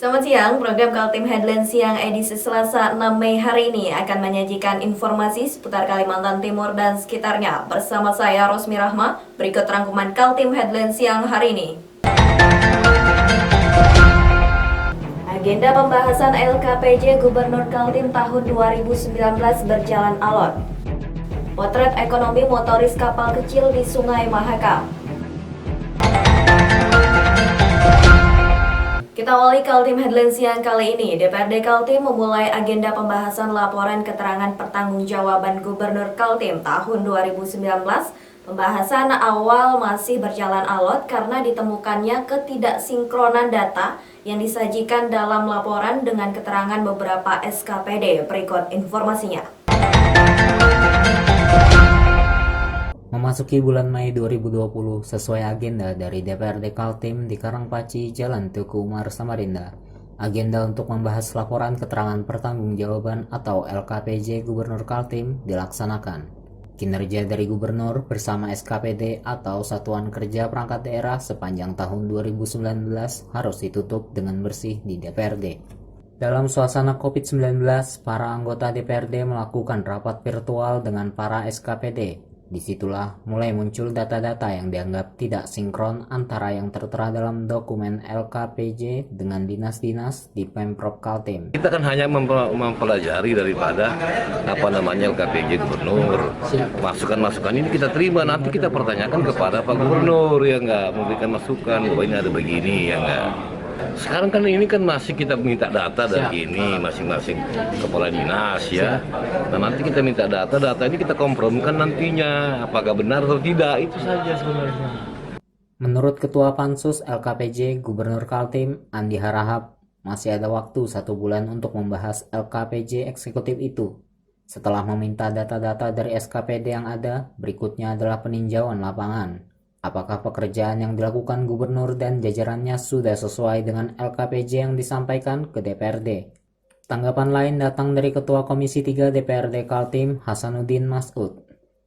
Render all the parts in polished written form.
Selamat siang, program Kaltim Headline Siang edisi Selasa 6 Mei hari ini akan menyajikan informasi seputar Kalimantan Timur dan sekitarnya. Bersama saya Rosmi Rahma, berikut rangkuman Kaltim Headline Siang hari ini. Agenda pembahasan LKPJ Gubernur Kaltim tahun 2019 berjalan alot. Potret ekonomi motoris kapal kecil di Sungai Mahakam. Kita awali Kaltim Headline Siang kali ini. DPRD Kaltim memulai agenda pembahasan laporan keterangan pertanggungjawaban Gubernur Kaltim tahun 2019. Pembahasan awal masih berjalan alot karena ditemukannya ketidaksinkronan data yang disajikan dalam laporan dengan keterangan beberapa SKPD. Berikut informasinya. Memasuki bulan Mei 2020 sesuai agenda dari DPRD Kaltim di Karangpaci, Jalan Tuku Umar, Samarinda. Agenda untuk membahas laporan keterangan pertanggungjawaban atau LKPJ Gubernur Kaltim dilaksanakan. Kinerja dari Gubernur bersama SKPD atau Satuan Kerja Perangkat Daerah sepanjang tahun 2019 harus ditutup dengan bersih di DPRD. Dalam suasana COVID-19, para anggota DPRD melakukan rapat virtual dengan para SKPD. Disitulah mulai muncul data-data yang dianggap tidak sinkron antara yang tertera dalam dokumen LKPJ dengan dinas-dinas di Pemprov Kaltim. Kita kan hanya mempelajari daripada LKPJ Gubernur. Masukan-masukan ini kita terima, nanti kita pertanyakan kepada Pak Gubernur ya enggak, memberikan masukan bahwa ini ada begini ya enggak. Sekarang kan ini kan masih kita minta data dari ini masing-masing kepala dinas ya. Nah nanti kita minta data ini kita kompromikan nantinya apakah benar atau tidak, itu saja sebenarnya. Menurut Ketua Pansus LKPJ Gubernur Kaltim, Andi Harahap, masih ada waktu 1 bulan untuk membahas LKPJ eksekutif itu. Setelah meminta data-data dari SKPD yang ada, berikutnya adalah peninjauan lapangan. Apakah pekerjaan yang dilakukan Gubernur dan jajarannya sudah sesuai dengan LKPJ yang disampaikan ke DPRD? Tanggapan lain datang dari Ketua Komisi 3 DPRD Kaltim, Hasanuddin Mas'ud.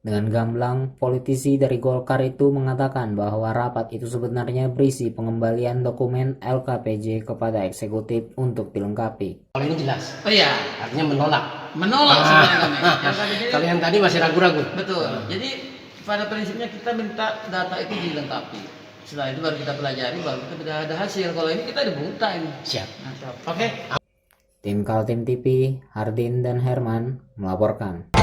Dengan gamblang, politisi dari Golkar itu mengatakan bahwa rapat itu sebenarnya berisi pengembalian dokumen LKPJ kepada eksekutif untuk dilengkapi. Kalau ini jelas. Oh iya, Artinya menolak. menolak sebenarnya kami. Kalau yang tadi masih ragu-ragu. Betul. Jadi pada prinsipnya kita minta data itu dilengkapi. Setelah itu baru kita pelajari, baru kita tidak ada hasil. Kalau ini kita dibuta ini. Siap. Nah, Oke. Tim Kaltim TV, Hardin dan Herman melaporkan.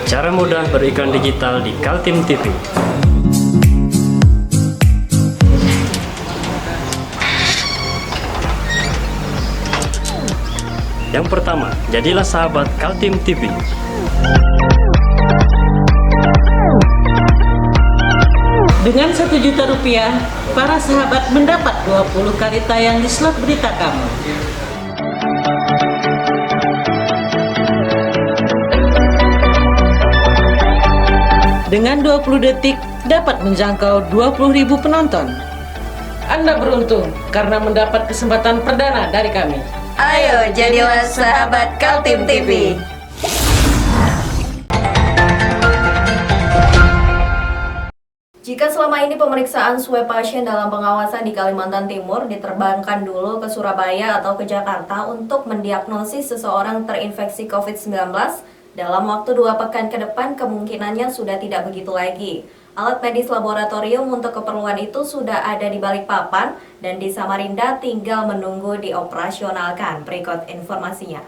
Cara mudah beriklan digital di Kaltim TV. Yang pertama, jadilah sahabat Kaltim TV. Dengan Rp1.000.000, para sahabat mendapat 20 kali tayang di slot berita kamu. Dengan 20 detik dapat menjangkau 20.000 penonton. Anda beruntung karena mendapat kesempatan perdana dari kami. Ayo jadilah sahabat Kaltim TV. Jika selama ini pemeriksaan swab pasien dalam pengawasan di Kalimantan Timur diterbangkan dulu ke Surabaya atau ke Jakarta untuk mendiagnosis seseorang terinfeksi COVID-19, dalam waktu 2 pekan ke depan kemungkinannya sudah tidak begitu lagi. Alat medis laboratorium untuk keperluan itu sudah ada di Balikpapan dan di Samarinda tinggal menunggu dioperasionalkan. Berikut informasinya.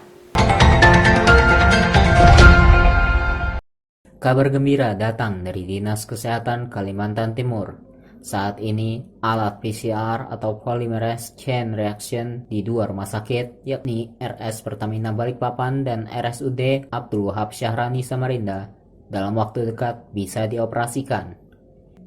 Kabar gembira datang dari Dinas Kesehatan Kalimantan Timur. Saat ini, alat PCR atau Polymerase Chain Reaction di 2 rumah sakit, yakni RS Pertamina Balikpapan dan RSUD Abdul Wahab Syahrani Samarinda, dalam waktu dekat bisa dioperasikan.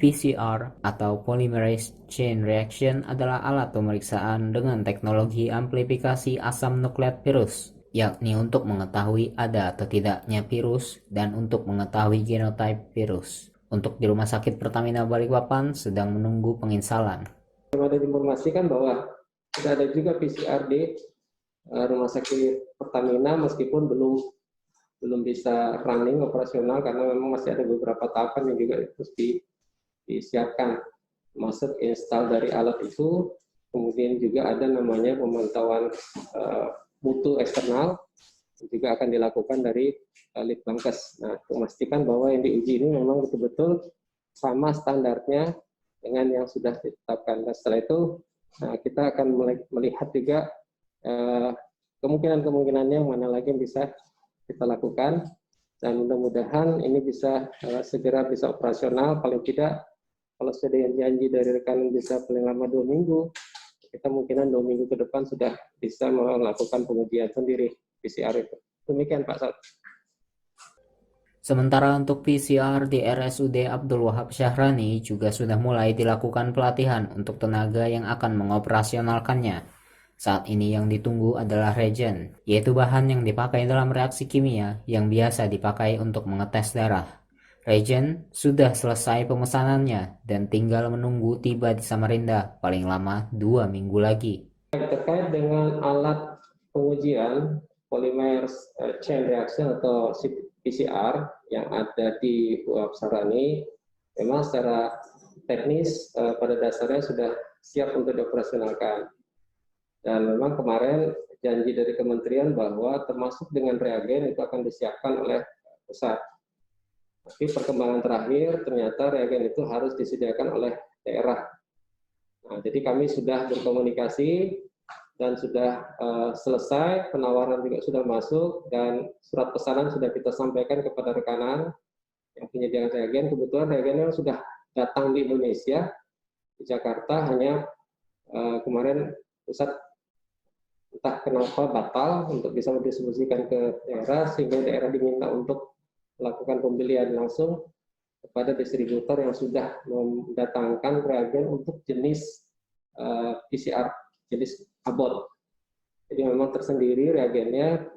PCR atau Polymerase Chain Reaction adalah alat pemeriksaan dengan teknologi amplifikasi asam nukleat virus, yakni untuk mengetahui ada atau tidaknya virus dan untuk mengetahui genotype virus. Untuk di Rumah Sakit Pertamina Balikpapan sedang menunggu penginstalan. Ada diinformasikan bahwa sudah ada juga PCR di Rumah Sakit Pertamina meskipun belum bisa running operasional karena memang masih ada beberapa tahapan yang juga harus disiapkan, masuk install dari alat itu, kemudian juga ada namanya pemantauan mutu eksternal juga akan dilakukan dari Litbangkes. Nah, untuk memastikan bahwa yang diuji ini memang betul-betul sama standarnya dengan yang sudah ditetapkan. Dan setelah itu kita akan melihat juga kemungkinan-kemungkinannya yang mana lagi yang bisa kita lakukan, dan mudah-mudahan ini bisa segera bisa operasional. Paling tidak kalau sudah janji dari rekan bisa paling lama 2 minggu, kita kemungkinan 2 minggu ke depan sudah bisa melakukan pengujian sendiri PCR itu. Demikian Pak Sat. Sementara untuk PCR di RSUD Abdul Wahab Syahrani juga sudah mulai dilakukan pelatihan untuk tenaga yang akan mengoperasionalkannya. Saat ini yang ditunggu adalah reagen, yaitu bahan yang dipakai dalam reaksi kimia yang biasa dipakai untuk mengetes darah. Reagen sudah selesai pemesanannya dan tinggal menunggu tiba di Samarinda paling lama 2 minggu lagi. Terkait dengan alat pengujian Polymerase Chain Reaction atau PCR yang ada di UAB Syahrani, memang secara teknis pada dasarnya sudah siap untuk dioperasionalkan. Dan memang kemarin janji dari kementerian bahwa termasuk dengan reagen itu akan disiapkan oleh pusat. Tapi perkembangan terakhir ternyata reagen itu harus disediakan oleh daerah. Nah, jadi kami sudah berkomunikasi dan sudah selesai, penawaran juga sudah masuk dan surat pesanan sudah kita sampaikan kepada rekanan yang penyediaan reagen. Kebetulan reagennya sudah datang di Indonesia, di Jakarta, hanya kemarin pusat entah kenapa batal untuk bisa mendistribusikan ke daerah, sehingga daerah diminta untuk melakukan pembelian langsung kepada distributor yang sudah mendatangkan reagen untuk jenis PCR, jenis Abbott. Jadi memang tersendiri reagennya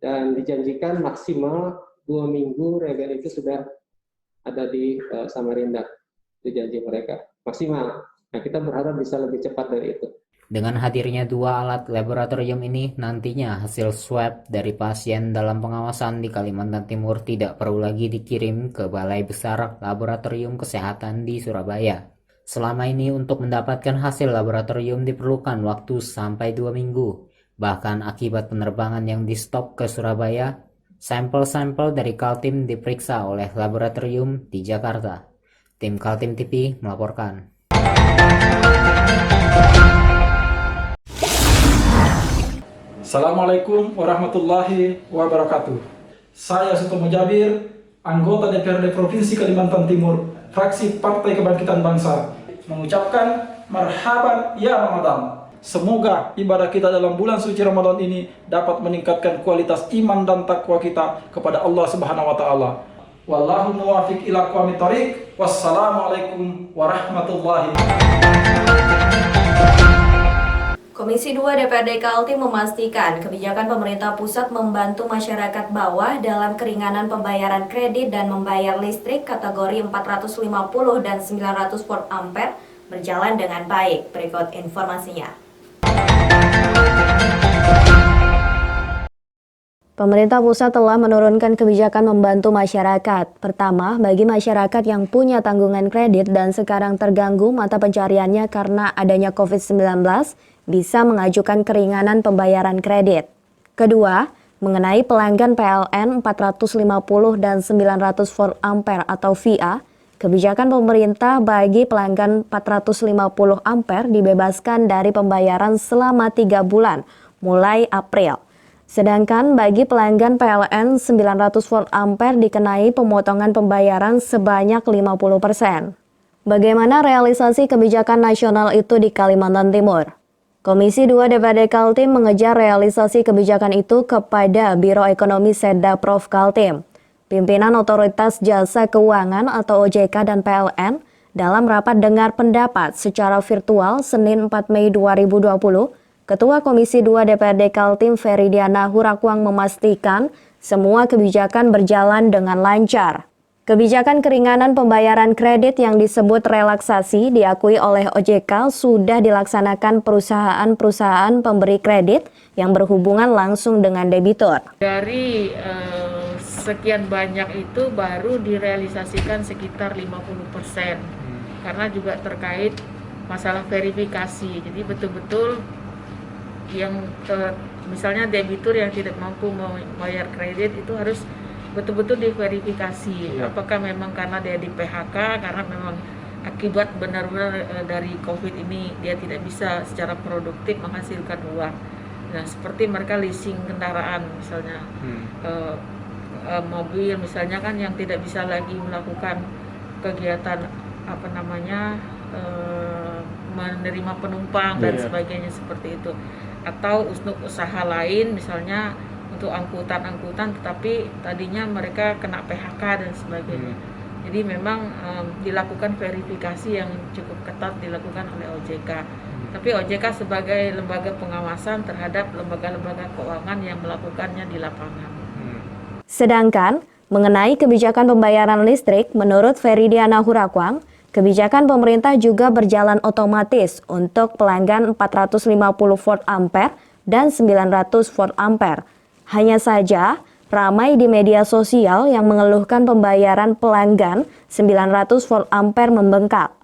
dan dijanjikan maksimal 2 minggu reagen itu sudah ada di Samarinda. Itu janji mereka, maksimal. Nah, kita berharap bisa lebih cepat dari itu. Dengan hadirnya 2 alat laboratorium ini, nantinya hasil swab dari pasien dalam pengawasan di Kalimantan Timur tidak perlu lagi dikirim ke Balai Besar Laboratorium Kesehatan di Surabaya. Selama ini untuk mendapatkan hasil laboratorium diperlukan waktu sampai 2 minggu. Bahkan akibat penerbangan yang di-stop ke Surabaya, sampel-sampel dari Kaltim diperiksa oleh laboratorium di Jakarta. Tim Kaltim TV melaporkan. Assalamualaikum warahmatullahi wabarakatuh. Saya Sutomo Jabir, anggota DPRD Provinsi Kalimantan Timur, fraksi Partai Kebangkitan Bangsa, mengucapkan marhaban ya Ramadan. Semoga ibadah kita dalam bulan suci Ramadan ini dapat meningkatkan kualitas iman dan takwa kita kepada Allah Subhanahu wa taala. Wallahu muwaffiq ila aqwamit thoriq. Wassalamualaikum warahmatullahi wabarakatuh. Komisi 2 DPRD Kaltim memastikan kebijakan pemerintah pusat membantu masyarakat bawah dalam keringanan pembayaran kredit dan membayar listrik kategori 450 dan 900 volt ampere berjalan dengan baik. Berikut informasinya. Pemerintah pusat telah menurunkan kebijakan membantu masyarakat. Pertama, bagi masyarakat yang punya tanggungan kredit dan sekarang terganggu mata pencariannya karena adanya COVID-19, bisa mengajukan keringanan pembayaran kredit. Kedua, mengenai pelanggan PLN 450 dan 900 volt ampere atau VA, kebijakan pemerintah bagi pelanggan 450 ampere dibebaskan dari pembayaran selama 3 bulan, mulai April. Sedangkan bagi pelanggan PLN 900 volt ampere dikenai pemotongan pembayaran sebanyak 50%. Bagaimana realisasi kebijakan nasional itu di Kalimantan Timur? Komisi 2 DPRD Kaltim mengejar realisasi kebijakan itu kepada Biro Ekonomi Sedda Prof Kaltim, pimpinan Otoritas Jasa Keuangan atau OJK dan PLN, Dalam rapat dengar pendapat secara virtual Senin 4 Mei 2020, Ketua Komisi 2 DPRD Kaltim Feridiana Hurakwang memastikan semua kebijakan berjalan dengan lancar. Kebijakan keringanan pembayaran kredit yang disebut relaksasi diakui oleh OJK sudah dilaksanakan perusahaan-perusahaan pemberi kredit yang berhubungan langsung dengan debitur. Dari sekian banyak itu baru direalisasikan sekitar 50%, karena juga terkait masalah verifikasi. Jadi betul-betul yang misalnya debitur yang tidak mampu membayar kredit itu harus betul-betul diverifikasi. Apakah memang karena dia di PHK, karena memang akibat benar-benar dari COVID ini dia tidak bisa secara produktif menghasilkan uang. Nah, seperti mereka leasing kendaraan misalnya, mobil misalnya kan yang tidak bisa lagi melakukan kegiatan menerima penumpang dan sebagainya seperti itu. Atau untuk usaha lain misalnya untuk angkutan tetapi tadinya mereka kena PHK dan sebagainya. Jadi memang dilakukan verifikasi yang cukup ketat dilakukan oleh OJK. Tapi OJK sebagai lembaga pengawasan terhadap lembaga-lembaga keuangan yang melakukannya di lapangan. Sedangkan mengenai kebijakan pembayaran listrik, menurut Feridiana Hurakwang, kebijakan pemerintah juga berjalan otomatis untuk pelanggan 450 volt ampere dan 900 volt ampere. Hanya saja, ramai di media sosial yang mengeluhkan pembayaran pelanggan 900 volt ampere membengkak.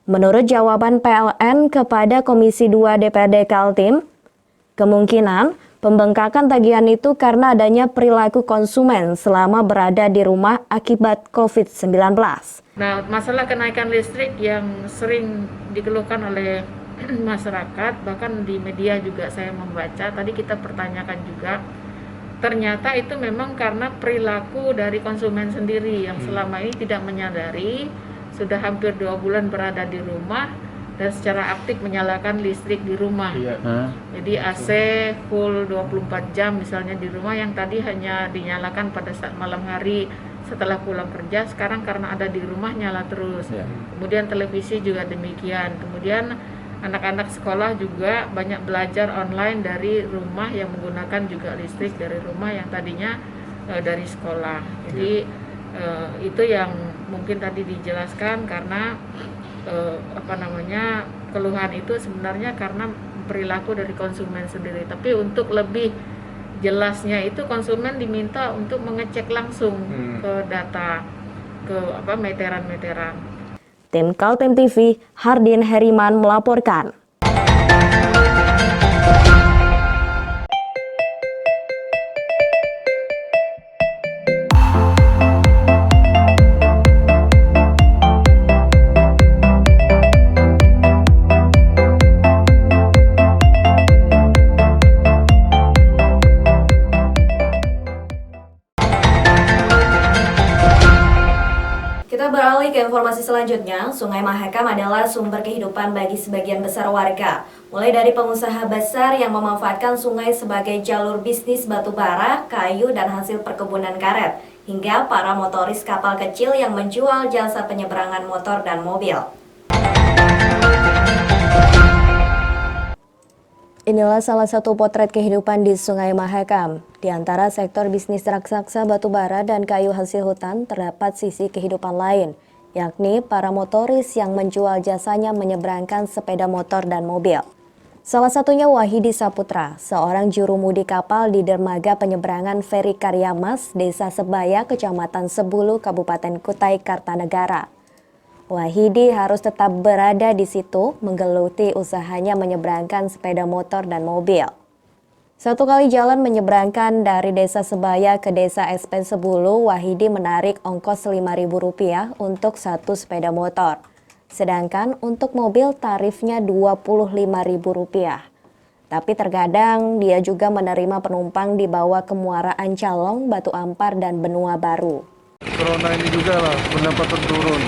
Menurut jawaban PLN kepada Komisi 2 DPRD Kaltim, kemungkinan pembengkakan tagihan itu karena adanya perilaku konsumen selama berada di rumah akibat COVID-19. Nah, masalah kenaikan listrik yang sering dikeluhkan oleh masyarakat, bahkan di media juga saya membaca, tadi kita pertanyakan juga, ternyata itu memang karena perilaku dari konsumen sendiri yang selama ini tidak menyadari, sudah hampir 2 bulan berada di rumah dan secara aktif menyalakan listrik di rumah. Jadi AC full 24 jam misalnya di rumah, yang tadi hanya dinyalakan pada saat malam hari setelah pulang kerja, sekarang karena ada di rumah nyala terus. Kemudian televisi juga demikian. Kemudian anak-anak sekolah juga banyak belajar online dari rumah yang menggunakan juga listrik dari rumah yang tadinya dari sekolah. Jadi itu yang mungkin tadi dijelaskan karena keluhan itu sebenarnya karena perilaku dari konsumen sendiri. Tapi untuk lebih jelasnya itu konsumen diminta untuk mengecek langsung ke data, ke meteran-meteran. Tim Kaltim TV, Hardin Heriman melaporkan. Kita beralih ke informasi selanjutnya. Sungai Mahakam adalah sumber kehidupan bagi sebagian besar warga. Mulai dari pengusaha besar yang memanfaatkan sungai sebagai jalur bisnis batu bara, kayu, dan hasil perkebunan karet, hingga para motoris kapal kecil yang menjual jasa penyeberangan motor dan mobil. Inilah salah satu potret kehidupan di Sungai Mahakam. Di antara sektor bisnis raksasa batu bara dan kayu hasil hutan terdapat sisi kehidupan lain, yakni para motoris yang menjual jasanya menyeberangkan sepeda motor dan mobil. Salah satunya Wahidi Saputra, seorang jurumudi kapal di dermaga penyeberangan Feri Karyamas, Desa Sebaya, Kecamatan Sebulu, Kabupaten Kutai Kartanegara. Wahidi harus tetap berada di situ menggeluti usahanya menyeberangkan sepeda motor dan mobil. Satu kali jalan menyeberangkan dari Desa Sebaya ke Desa SP Sebulu, Wahidi menarik ongkos Rp5.000 untuk satu sepeda motor. Sedangkan untuk mobil tarifnya Rp25.000. Tapi terkadang dia juga menerima penumpang dibawa ke Muara Ancalong, Batu Ampar, dan Benua Baru. Corona ini juga lah pendapatan turun.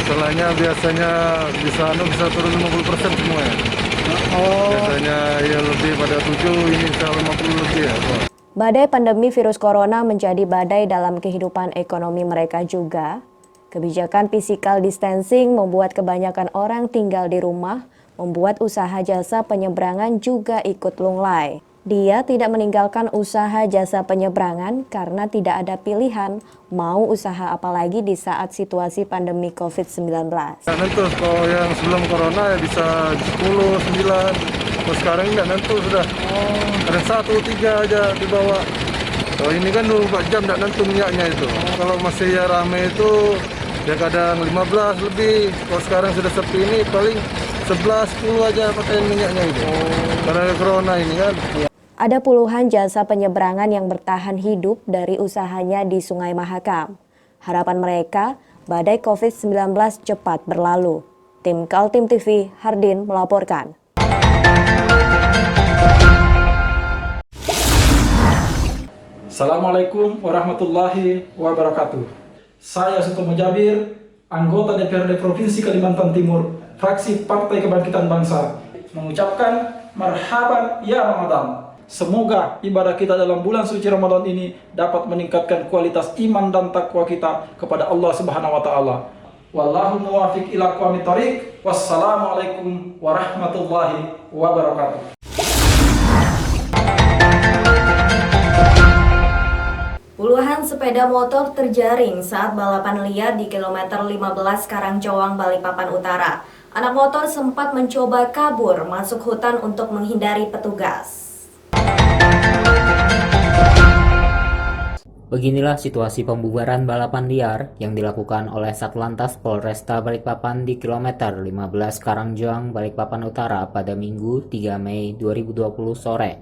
Setelahnya biasanya bisa turun 50% semua ya. Biasanya ya lebih pada 7, ini bisa 50 lebih ya. Badai pandemi virus corona menjadi badai dalam kehidupan ekonomi mereka juga. Kebijakan physical distancing membuat kebanyakan orang tinggal di rumah, membuat usaha jasa penyeberangan juga ikut lunglai. Dia tidak meninggalkan usaha jasa penyeberangan karena tidak ada pilihan mau usaha apalagi di saat situasi pandemi COVID-19. Nggak nentu, kalau yang sebelum corona ya bisa 10, 9, kalau sekarang nggak nentu sudah. Ada 1, 3 aja dibawa. Kalau ini kan 24 jam nggak nentu minyaknya itu. Kalau masih ya rame itu ya kadang 15 lebih. Kalau sekarang sudah sepi ini paling 11, 10 aja pakai minyaknya itu. Karena corona ini kan. Ada puluhan jasa penyeberangan yang bertahan hidup dari usahanya di Sungai Mahakam. Harapan mereka, badai COVID-19 cepat berlalu. Tim Kaltim TV, Hardin melaporkan. Assalamualaikum warahmatullahi wabarakatuh. Saya Sutomo Jabir, anggota DPRD Provinsi Kalimantan Timur, fraksi Partai Kebangkitan Bangsa, mengucapkan marhaban ya Ramadan. Semoga ibadah kita dalam bulan suci Ramadan ini dapat meningkatkan kualitas iman dan takwa kita kepada Allah Subhanahu wa taala. Wallahu muwaffiq ila aqwamit thoriq. Wassalamualaikum warahmatullahi wabarakatuh. Puluhan sepeda motor terjaring saat balapan liar di kilometer 15 Karangjowang, Balikpapan Utara. Anak motor sempat mencoba kabur masuk hutan untuk menghindari petugas. Beginilah situasi pembubaran balapan liar yang dilakukan oleh Satlantas Polresta Balikpapan di kilometer 15 Karangjowang, Balikpapan Utara pada Minggu 3 Mei 2020 sore.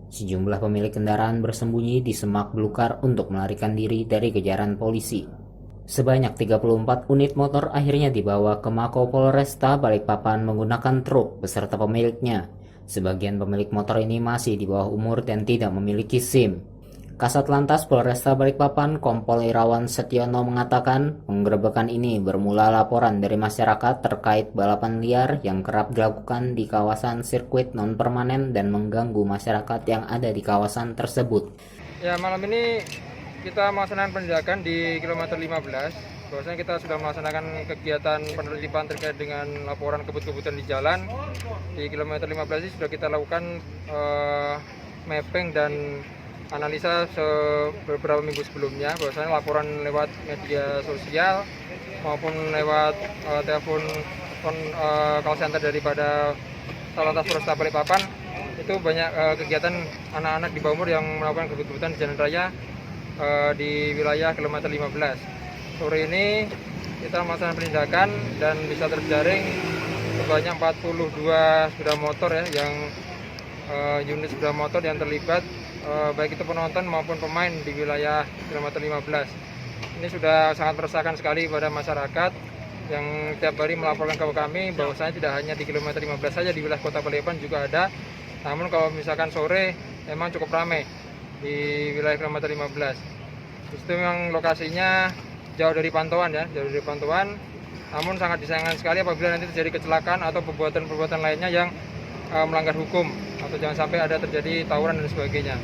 Sejumlah pemilik kendaraan bersembunyi di semak belukar untuk melarikan diri dari kejaran polisi. Sebanyak 34 unit motor akhirnya dibawa ke Mako Polresta Balikpapan menggunakan truk beserta pemiliknya. Sebagian pemilik motor ini masih di bawah umur dan tidak memiliki SIM. Kasat Lantas Polresta Balikpapan Kompol Irawan Setiono mengatakan penggerebekan ini bermula laporan dari masyarakat terkait balapan liar yang kerap dilakukan di kawasan sirkuit non-permanen dan mengganggu masyarakat yang ada di kawasan tersebut. Ya, malam ini kita melaksanakan penindakan di kilometer 15. Bahwasanya kita sudah melaksanakan kegiatan penertiban terkait dengan laporan kebut-kebutan di jalan. Di kilometer 15 ini sudah kita lakukan mapping dan analisa beberapa minggu sebelumnya, bahwasanya laporan lewat media sosial maupun lewat telepon call center daripada Satlantas Polresta Balikpapan itu banyak kegiatan anak-anak di bawah umur yang melakukan kebut-kebutan di jalan raya di wilayah kilometer 15. Sore ini kita melaksanakan penindakan dan bisa terjaring sebanyak 42 sepeda motor ya, yang unit sepeda motor yang terlibat baik itu penonton maupun pemain di wilayah kilometer 15. Ini sudah sangat meresahkan sekali pada masyarakat yang tiap hari melaporkan ke kami bahwasanya tidak hanya di kilometer 15 saja, di wilayah Kota Balikpapan juga ada. Namun kalau misalkan sore memang cukup ramai di wilayah kilometer 15. Itu memang lokasinya jauh dari pantauan ya, jauh dari pantauan. Namun sangat disayangkan sekali apabila nanti terjadi kecelakaan atau perbuatan-perbuatan lainnya yang melanggar hukum atau jangan sampai ada terjadi tawuran dan sebagainya.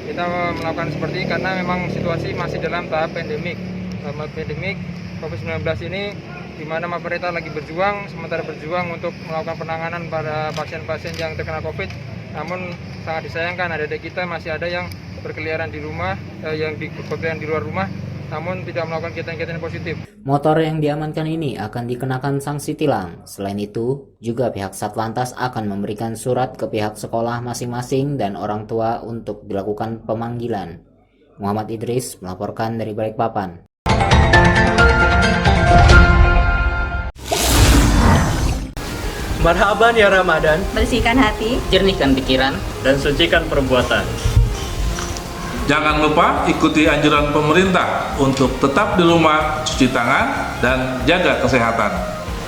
Kita melakukan seperti ini karena memang situasi masih dalam tahap pandemik. Pandemik COVID-19 ini di mana pemerintah lagi sementara berjuang untuk melakukan penanganan pada pasien-pasien yang terkena COVID. Namun sangat disayangkan adik-adik kita masih ada yang berkeliaran di rumah, berkeliaran di luar rumah, namun tidak melakukan kegiatan-kegiatan positif. Motor yang diamankan ini akan dikenakan sanksi tilang. Selain itu, juga pihak Satlantas akan memberikan surat ke pihak sekolah masing-masing dan orang tua untuk dilakukan pemanggilan. Muhammad Idris melaporkan dari Balikpapan. Marhaban ya Ramadan, Bersihkan hati, Jernihkan pikiran, dan sucikan perbuatan. Jangan lupa ikuti anjuran pemerintah untuk tetap di rumah, cuci tangan, dan jaga kesehatan.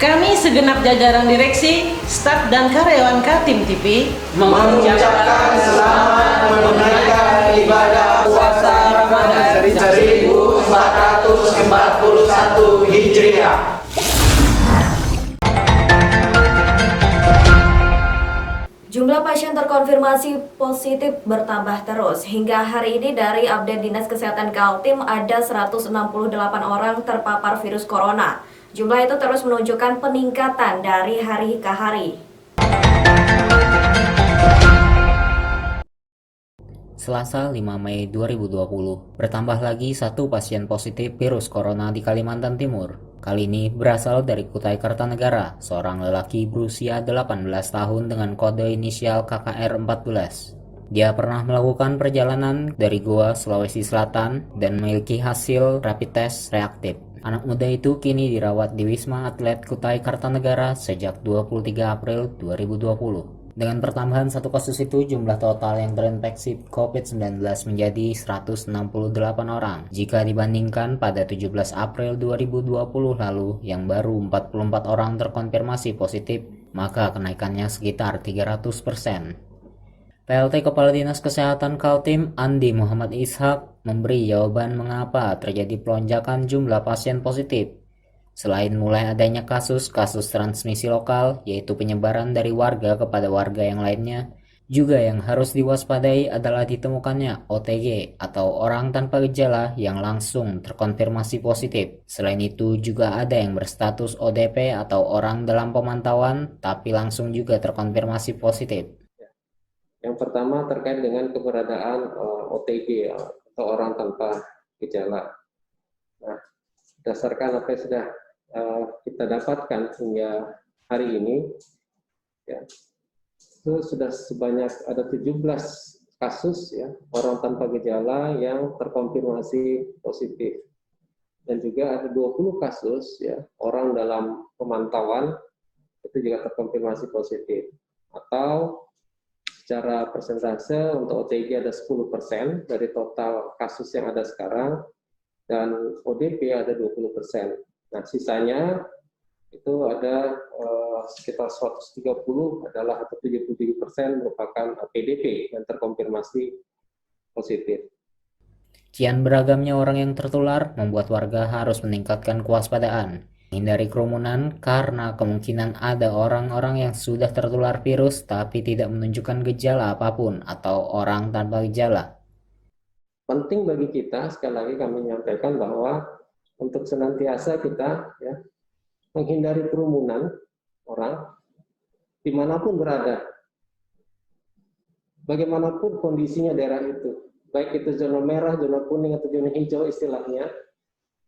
Kami segenap jajaran direksi, staf dan karyawan Kaltim TV mengucapkan selamat menunaikan ibadah puasa Ramadan 1441 Hijriah. Jumlah pasien terkonfirmasi positif bertambah terus. Hingga hari ini dari update Dinas Kesehatan Kaltim ada 168 orang terpapar virus corona. Jumlah itu terus menunjukkan peningkatan dari hari ke hari. Selasa 5 Mei 2020, bertambah lagi satu pasien positif virus corona di Kalimantan Timur. Kali ini berasal dari Kutai Kartanegara, seorang lelaki berusia 18 tahun dengan kode inisial KKR14. Dia pernah melakukan perjalanan dari Goa, Sulawesi Selatan dan memiliki hasil rapid test reaktif. Anak muda itu kini dirawat di Wisma Atlet Kutai Kartanegara sejak 23 April 2020. Dengan pertambahan satu kasus itu, jumlah total yang terinfeksi COVID-19 menjadi 168 orang. Jika dibandingkan pada 17 April 2020 lalu yang baru 44 orang terkonfirmasi positif, maka kenaikannya sekitar 300%. PLT Kepala Dinas Kesehatan Kaltim, Andi Muhammad Ishak, memberi jawaban mengapa terjadi pelonjakan jumlah pasien positif. Selain mulai adanya kasus-kasus transmisi lokal, yaitu penyebaran dari warga kepada warga yang lainnya, juga yang harus diwaspadai adalah ditemukannya OTG atau orang tanpa gejala yang langsung terkonfirmasi positif. Selain itu juga ada yang berstatus ODP atau orang dalam pemantauan tapi langsung juga terkonfirmasi positif. Yang pertama terkait dengan keberadaan OTG atau orang tanpa gejala. Nah, berdasarkan apa yang sudah kita dapatkan hingga hari ini, ya, itu sudah sebanyak ada 17 kasus ya orang tanpa gejala yang terkonfirmasi positif, dan juga ada 20 kasus ya orang dalam pemantauan itu juga terkonfirmasi positif. Atau secara persentase untuk OTG ada 10% dari total kasus yang ada sekarang, dan ODP ada 20%. Nah, sisanya itu ada sekitar 130 adalah atau 77% merupakan PDP yang terkonfirmasi positif. Kian beragamnya orang yang tertular membuat warga harus meningkatkan kewaspadaan, menghindari kerumunan karena kemungkinan ada orang-orang yang sudah tertular virus tapi tidak menunjukkan gejala apapun atau orang tanpa gejala. Penting bagi kita, sekali lagi kami menyampaikan bahwa untuk senantiasa kita ya, menghindari kerumunan orang dimanapun berada, bagaimanapun kondisinya daerah itu, baik itu zona merah, zona kuning, atau zona hijau istilahnya,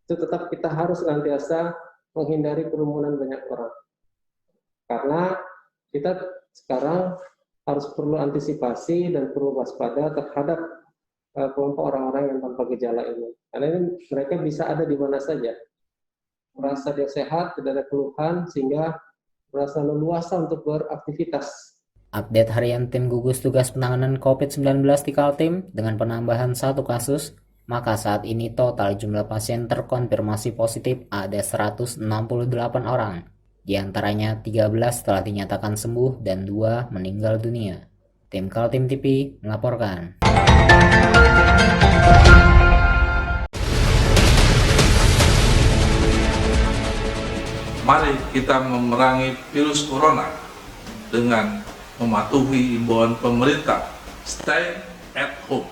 itu tetap kita harus senantiasa menghindari kerumunan banyak orang. Karena kita sekarang harus perlu antisipasi dan perlu waspada terhadap kelompok orang-orang yang tanpa gejala ini. Karena ini mereka bisa ada di mana saja. Merasa dia sehat, tidak ada keluhan, sehingga merasa leluasa untuk beraktivitas. Update harian tim gugus tugas penanganan COVID-19 di Kaltim dengan penambahan satu kasus, maka saat ini total jumlah pasien terkonfirmasi positif ada 168 orang. Di antaranya 13 telah dinyatakan sembuh dan 2 meninggal dunia. Tim Kaltim TV melaporkan. Mari kita memerangi virus corona dengan mematuhi imbauan pemerintah. Stay at home.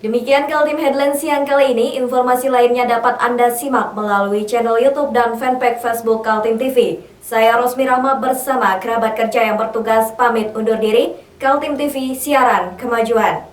Demikian Kaltim Headline siang kali ini. Informasi lainnya dapat Anda simak melalui channel YouTube dan fanpage Facebook Kaltim TV. Saya Rosmi Rahma bersama kerabat kerja yang bertugas pamit undur diri. Kaltim TV, siaran kemajuan.